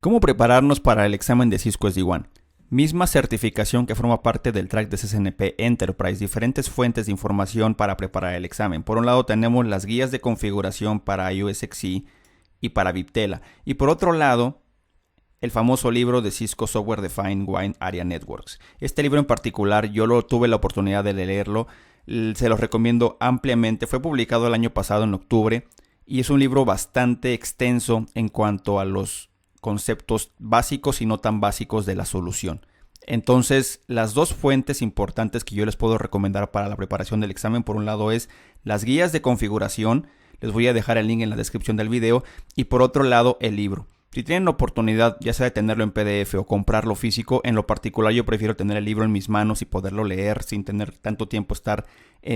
¿Cómo prepararnos para el examen de Cisco SD-WAN? Misma certificación que forma parte del track de CCNP Enterprise, diferentes fuentes de información para preparar el examen. Por un lado tenemos las guías de configuración para iOS XE y para Viptela. Y por otro lado, el famoso libro de Cisco Software Defined WAN Area Networks. Este libro en particular yo tuve la oportunidad de leerlo, se los recomiendo ampliamente. Fue publicado el año pasado en octubre y es un libro bastante extenso en cuanto a los conceptos básicos y no tan básicos de la solución. Entonces, las dos fuentes importantes que yo les puedo recomendar para la preparación del examen, por un lado es las guías de configuración, les voy a dejar el link en la descripción del video, y por otro lado el libro. Si tienen la oportunidad, ya sea de tenerlo en PDF o comprarlo físico, en lo particular yo prefiero tener el libro en mis manos y poderlo leer sin tener tanto tiempo estar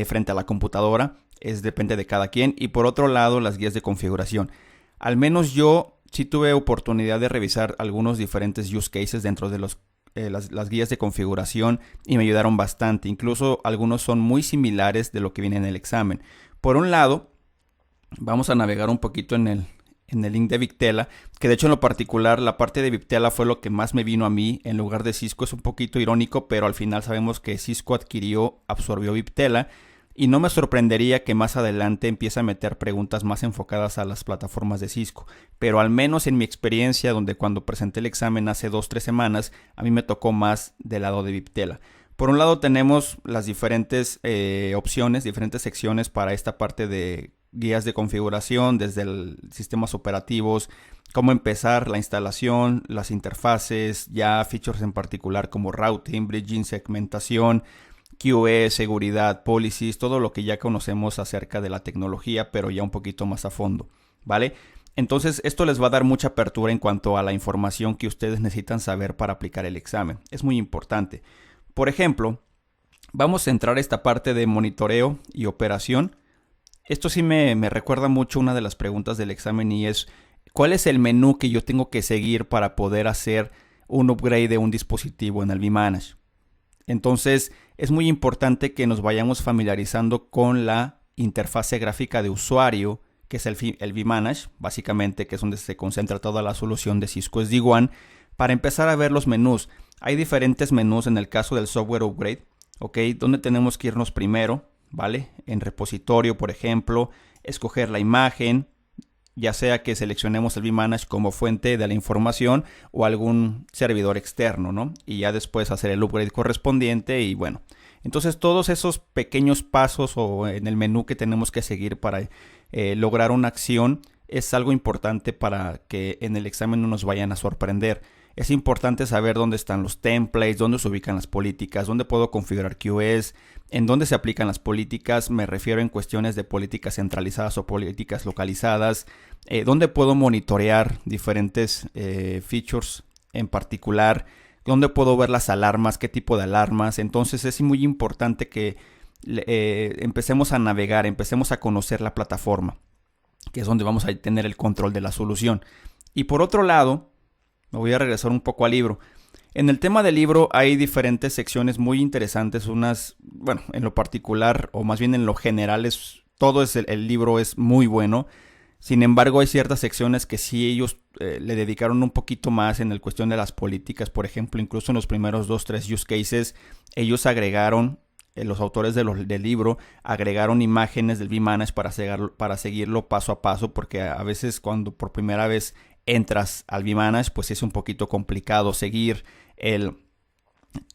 frente a la computadora. Depende de cada quien. Y por otro lado, las guías de configuración. Al menos yo sí tuve oportunidad de revisar algunos diferentes use cases dentro de las guías de configuración y me ayudaron bastante. Incluso algunos son muy similares de lo que viene en el examen. Por un lado, vamos a navegar un poquito en el link de Viptela, que de hecho en lo particular la parte de Viptela fue lo que más me vino a mí en lugar de Cisco. Es un poquito irónico, pero al final sabemos que Cisco absorbió Viptela. Y no me sorprendería que más adelante empiece a meter preguntas más enfocadas a las plataformas de Cisco. Pero al menos en mi experiencia, donde cuando presenté el examen hace 2-3 semanas, a mí me tocó más del lado de Viptela. Por un lado tenemos las diferentes opciones, diferentes secciones para esta parte de guías de configuración, desde sistemas operativos, cómo empezar la instalación, las interfaces, ya features en particular como routing, bridging, segmentación, QoS, seguridad, policies, todo lo que ya conocemos acerca de la tecnología, pero ya un poquito más a fondo, ¿vale? Entonces esto les va a dar mucha apertura en cuanto a la información que ustedes necesitan saber para aplicar el examen. Es muy importante. Por ejemplo, vamos a entrar a esta parte de monitoreo y operación. Esto sí me recuerda mucho una de las preguntas del examen y es ¿cuál es el menú que yo tengo que seguir para poder hacer un upgrade de un dispositivo en el vManage? Entonces es muy importante que nos vayamos familiarizando con la interfase gráfica de usuario, que es el vManage, básicamente, que es donde se concentra toda la solución de Cisco SD-WAN, para empezar a ver los menús. Hay diferentes menús en el caso del software upgrade, ¿ok? Donde tenemos que irnos primero, ¿vale? En repositorio, por ejemplo, escoger la imagen, ya sea que seleccionemos el vManage como fuente de la información o algún servidor externo, ¿no? Y ya después hacer el upgrade correspondiente y bueno. Entonces todos esos pequeños pasos o en el menú que tenemos que seguir para lograr una acción es algo importante para que en el examen no nos vayan a sorprender. Es importante saber dónde están los templates, dónde se ubican las políticas, dónde puedo configurar QoS, en dónde se aplican las políticas. Me refiero en cuestiones de políticas centralizadas o políticas localizadas, dónde puedo monitorear diferentes features en particular, dónde puedo ver las alarmas, qué tipo de alarmas. Entonces es muy importante que empecemos a navegar, empecemos a conocer la plataforma, que es donde vamos a tener el control de la solución. Y por otro lado, me voy a regresar un poco al libro. En el tema del libro hay diferentes secciones muy interesantes. Unas, bueno, en lo particular, o más bien en lo general, el libro es muy bueno. Sin embargo, hay ciertas secciones que sí ellos le dedicaron un poquito más en la cuestión de las políticas. Por ejemplo, incluso en los primeros 2-3 use cases, ellos agregaron, los autores del libro, agregaron imágenes del vManage para seguirlo paso a paso, porque a veces cuando por primera vez entras al vManage, pues es un poquito complicado seguir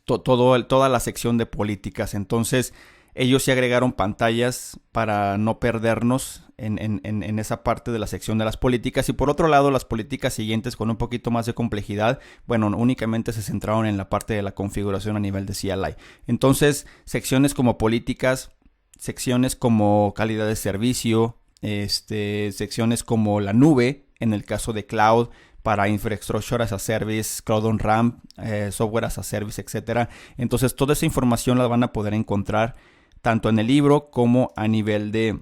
toda la sección de políticas. Entonces ellos sí agregaron pantallas para no perdernos en esa parte de la sección de las políticas. Y por otro lado, las políticas siguientes con un poquito más de complejidad, bueno, únicamente se centraron en la parte de la configuración a nivel de CLI. Entonces, secciones como políticas, secciones como calidad de servicio, secciones como la nube, en el caso de cloud, para infrastructure as a service, cloud on ramp, software as a service, etc. Entonces toda esa información la van a poder encontrar tanto en el libro como a nivel de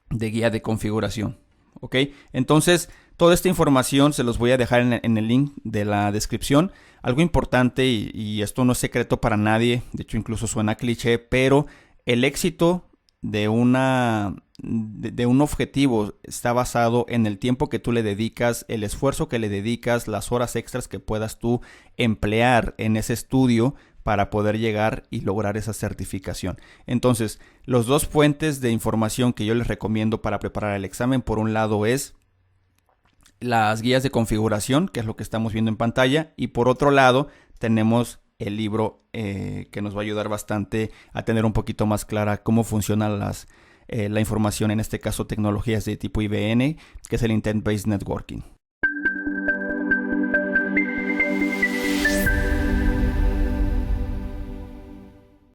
guía de configuración. ¿Ok? Entonces toda esta información se los voy a dejar en el link de la descripción. Algo importante, y esto no es secreto para nadie, de hecho incluso suena cliché, pero el éxito de un objetivo está basado en el tiempo que tú le dedicas, el esfuerzo que le dedicas, las horas extras que puedas tú emplear en ese estudio para poder llegar y lograr esa certificación. Entonces, los dos fuentes de información que yo les recomiendo para preparar el examen, por un lado es las guías de configuración, que es lo que estamos viendo en pantalla, y por otro lado tenemos el libro que nos va a ayudar bastante a tener un poquito más clara cómo funciona la información, en este caso tecnologías de tipo IBN, que es el Intent Based Networking.